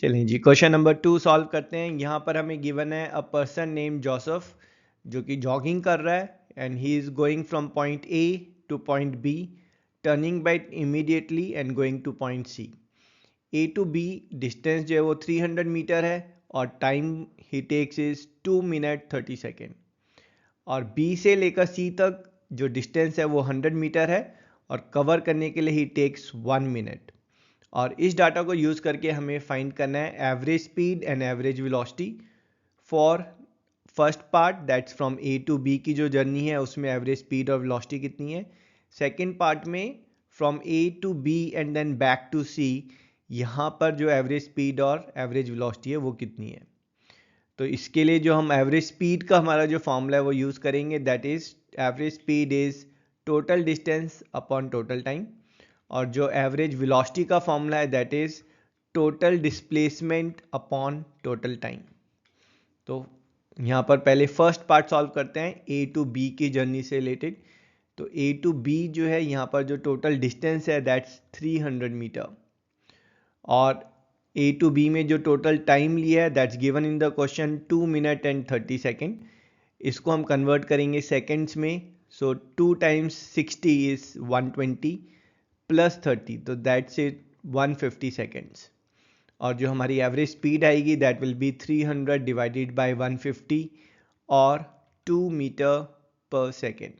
चलें जी, question number 2 solve करते हैं। यहाँ पर हमें गिवन है अ पर्सन नेम जोसेफ जो कि जॉगिंग कर रहा है and he is going from point A to point B, turning bite immediately and going to point C. A to B distance जो है वो 300 मीटर है और time he takes is 2 minute 30 second. और बी से लेकर सी तक जो डिस्टेंस है वो 100 मीटर है और कवर करने के लिए ही टेक्स 1 मिनट। और इस डाटा को यूज़ करके हमें फाइंड करना है average speed and average velocity for first part that's from A to B की जो जर्नी है उसमें एवरेज स्पीड और वेलोसिटी कितनी है। सेकेंड पार्ट में from A to B and then back to C, यहाँ पर जो एवरेज स्पीड और एवरेज वेलोसिटी है वो कितनी है। तो इसके लिए जो हम एवरेज स्पीड का हमारा जो फॉर्मूला है वो यूज़ करेंगे, that is average speed is total distance upon total time. और जो एवरेज वेलोसिटी का फॉर्मूला है that is total displacement upon total time. तो यहाँ पर पहले फर्स्ट पार्ट सॉल्व करते हैं ए टू बी की जर्नी से रिलेटेड। तो ए टू बी जो है यहाँ पर जो टोटल डिस्टेंस है दैट्स 300 मीटर और ए टू बी में जो टोटल टाइम लिया है that's given in the question 2 minute and 30 second. इसको हम कन्वर्ट करेंगे सेकेंड्स में। सो 2 टाइम्स 60 इज 120 प्लस 30, तो दैट्स इट 150 सेकेंड्स। और जो हमारी एवरेज स्पीड आएगी that will be 300 divided by 150 और 2 मीटर पर सेकेंड।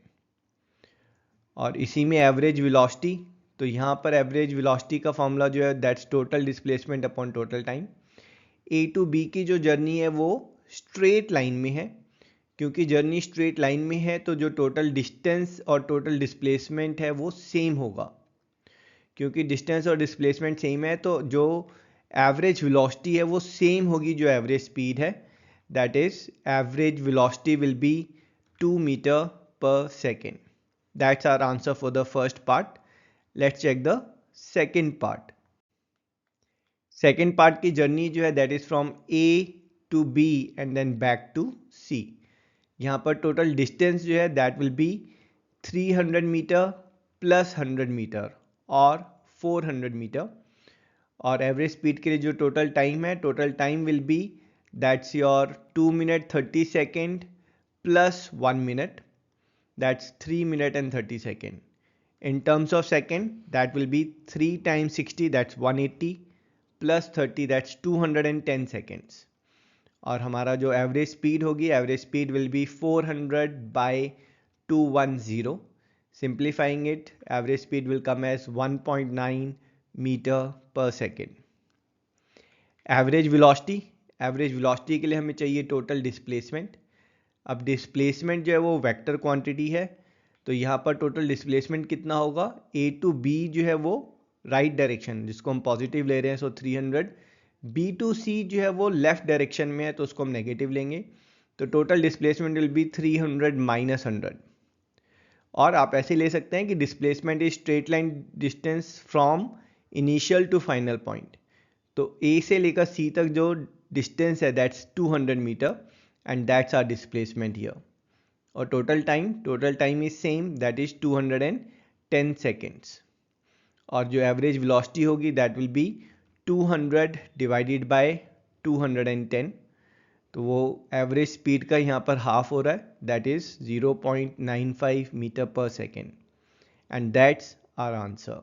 और इसी में एवरेज वेलोसिटी, तो यहाँ पर एवरेज वेलोसिटी का फॉर्मूला जो है that's total displacement upon total time. A to B की जो जर्नी है वो स्ट्रेट लाइन में है, क्योंकि जर्नी स्ट्रेट लाइन में है तो जो टोटल डिस्टेंस और टोटल डिस्प्लेसमेंट है वो सेम होगा। क्योंकि डिस्टेंस और डिस्प्लेसमेंट सेम है तो जो एवरेज वेलोसिटी है वो सेम होगी जो एवरेज स्पीड है, that is average velocity will be 2 metre per second. That's our answer for the first part. Let's check the second part. Second part की जर्नी जो है that is from A to B and then back to C. यहाँ पर total distance जो है that will be 300 metre plus 100 metre और 400 metre. और average speed के लिए जो टोटल टाइम है, total time will be that's your 2 minute 30 second plus 1 minute, that's 3 minute and 30 second. In terms of second, that will be 3 times 60, that's 180 plus 30, that's 210 seconds. और हमारा जो average speed होगी, average speed will be 400 by 210। Simplifying it, average speed will come as 1.9 metre per second. Average velocity, average velocity के लिए हमें चाहिए total displacement. अब displacement जो है वो वेक्टर क्वांटिटी है, तो यहाँ पर टोटल डिस्प्लेसमेंट कितना होगा, ए टू बी जो है वो राइट डायरेक्शन जिसको हम पॉजिटिव ले रहे हैं, सो 300। बी टू सी जो है वो लेफ्ट डायरेक्शन में है तो उसको हम नेगेटिव लेंगे, तो total displacement will be 300 minus 100। और आप ऐसे ले सकते हैं कि displacement is straight line distance from initial to final point. तो ए से लेकर सी तक जो डिस्टेंस है that's 200 metre and that's our displacement here. और total time is same, that is 210 seconds. और जो एवरेज वेलोसिटी होगी that will be 200 divided by 210, तो वो एवरेज स्पीड का यहाँ पर हाफ हो रहा है, that is 0.95 metre per second and that's our answer.